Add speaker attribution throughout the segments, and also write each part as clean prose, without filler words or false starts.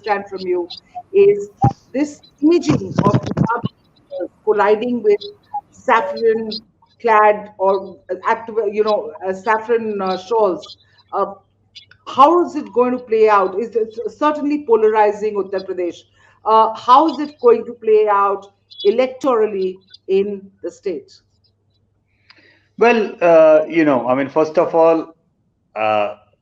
Speaker 1: understand from you is this imaging of hijab colliding with saffron-clad or saffron shawls. Uh, how is it going to play out? Is it certainly polarizing Uttar Pradesh? How is it going to play out electorally in the state?
Speaker 2: Well, I mean, first of all,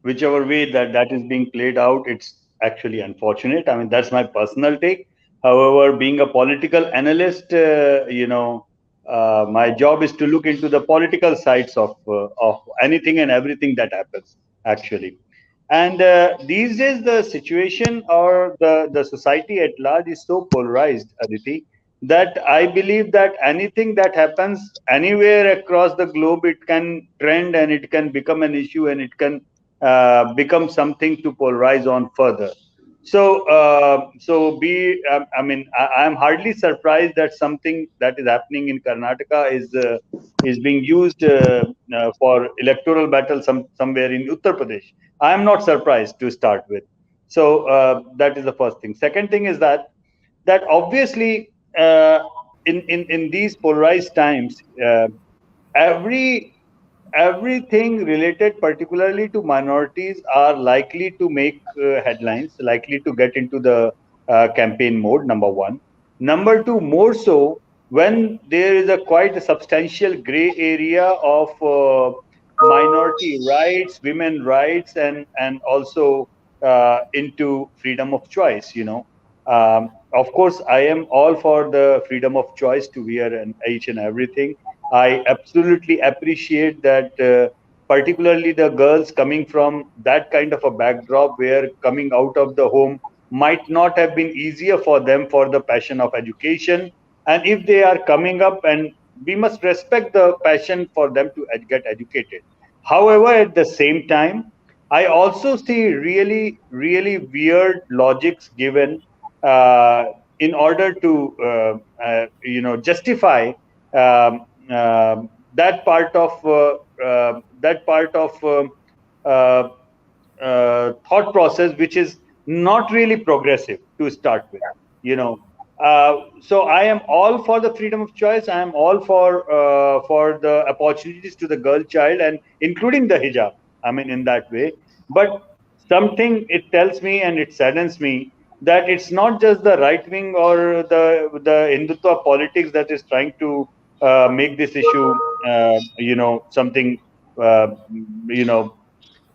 Speaker 2: whichever way that is being played out, it's actually unfortunate. I mean, that's my personal take. However, being a political analyst, my job is to look into the political sides of anything and everything that happens, actually. And these days, the situation or the society at large is so polarized, Aditi, that I believe that anything that happens anywhere across the globe, it can trend and it can become an issue and it can become something to polarize on further. I mean, I am hardly surprised that something that is happening in Karnataka is being used for electoral battle somewhere in Uttar Pradesh. I am not surprised to start with. So that is the first thing. Second thing is that obviously in these polarized times, every everything related particularly to minorities are likely to make headlines, likely to get into the campaign mode, number one. Number two, more so when there is a quite a substantial gray area of minority rights, women rights, and also into freedom of choice, of course, I am all for the freedom of choice to wear and each and everything. I absolutely appreciate that, particularly the girls coming from that kind of a backdrop where coming out of the home might not have been easier for them for the passion of education. And if they are coming up, and we must respect the passion for them to get educated. However, at the same time, I also see really, really weird logics given in order to, justify that part of uh, thought process which is not really progressive to start with. you know so I am all for the freedom of choice. I am all for the opportunities to the girl child, and including the hijab, I mean, in that way. But something, it tells me and it saddens me that it's not just the right wing or the Hindutva politics that is trying to make this issue something uh, you know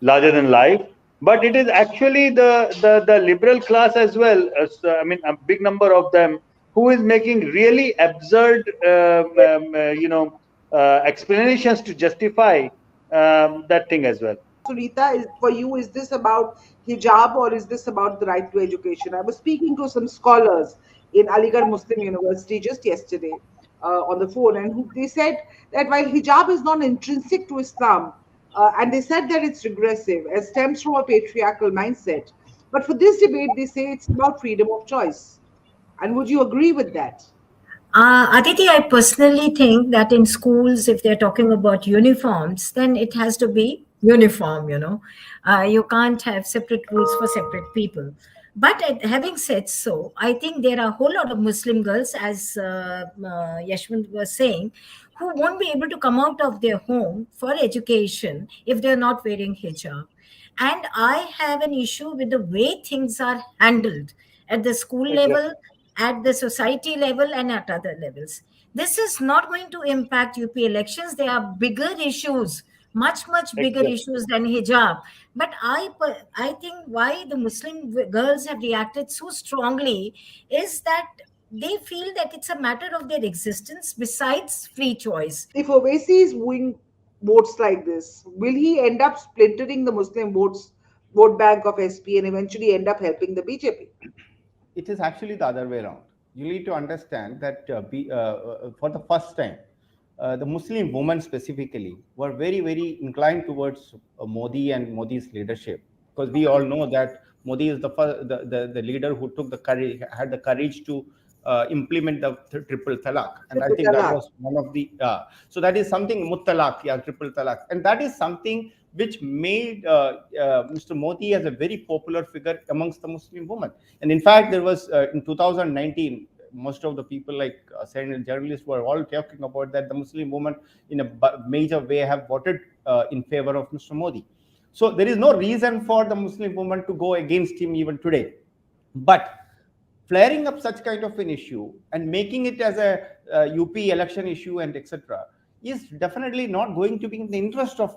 Speaker 2: larger than life, but it is actually the liberal class as well. I mean, a big number of them who is making really absurd explanations to justify that thing as well.
Speaker 1: Sunita, for you, is this about hijab or is this about the right to education? I was speaking to some scholars in Aligarh Muslim University just yesterday on the phone, and they said that while hijab is not intrinsic to Islam, and they said that it's regressive, it stems from a patriarchal mindset. But for this debate, they say it's about freedom of choice. And would you agree with that?
Speaker 3: Aditi, I personally think that in schools, if they're talking about uniforms, then it has to be uniform. You can't have separate rules for separate people. But having said so, I think there are a whole lot of Muslim girls, as Yashwant was saying, who won't be able to come out of their home for education if they're not wearing hijab. And I have an issue with the way things are handled at the school level,
Speaker 2: Exactly.
Speaker 3: at the society level, and at other levels. This is not going to impact UP elections. There are bigger issues, much, much bigger
Speaker 2: Exactly.
Speaker 3: issues than hijab. But I think why the Muslim girls have reacted so strongly is that they feel that it's a matter of their existence besides free choice.
Speaker 1: If Owaisi is wooing votes like this, will he end up splintering the Muslim vote bank of SP and eventually end up helping the BJP?
Speaker 4: It is actually the other way around. You need to understand that for the first time, the Muslim women specifically were very, very inclined towards Modi and Modi's leadership, because we all know that Modi is the leader who took the courage, had the courage to implement the triple talaq, and I
Speaker 1: Triple
Speaker 4: think that
Speaker 1: talaq.
Speaker 4: was one of the so that is something muttalaq, yeah, triple talaq, and that is something which made Mr. Modi as a very popular figure amongst the Muslim women. And in fact, there was in 2019, most of the people like journalists were all talking about that the Muslim women in a major way have voted in favor of Mr. Modi. So there is no reason for the Muslim woman to go against him even today. But flaring up such kind of an issue and making it as a UP election issue and etc. is definitely not going to be in the interest of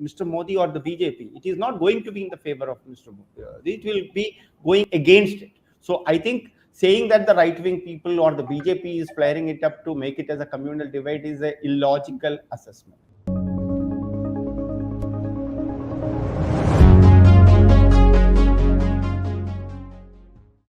Speaker 4: Mr. Modi or the BJP. It is not going to be in the favor of Mr. Modi. It will be going against it. So I think saying that the right-wing people or the BJP is flaring it up to make it as a communal divide is an illogical assessment.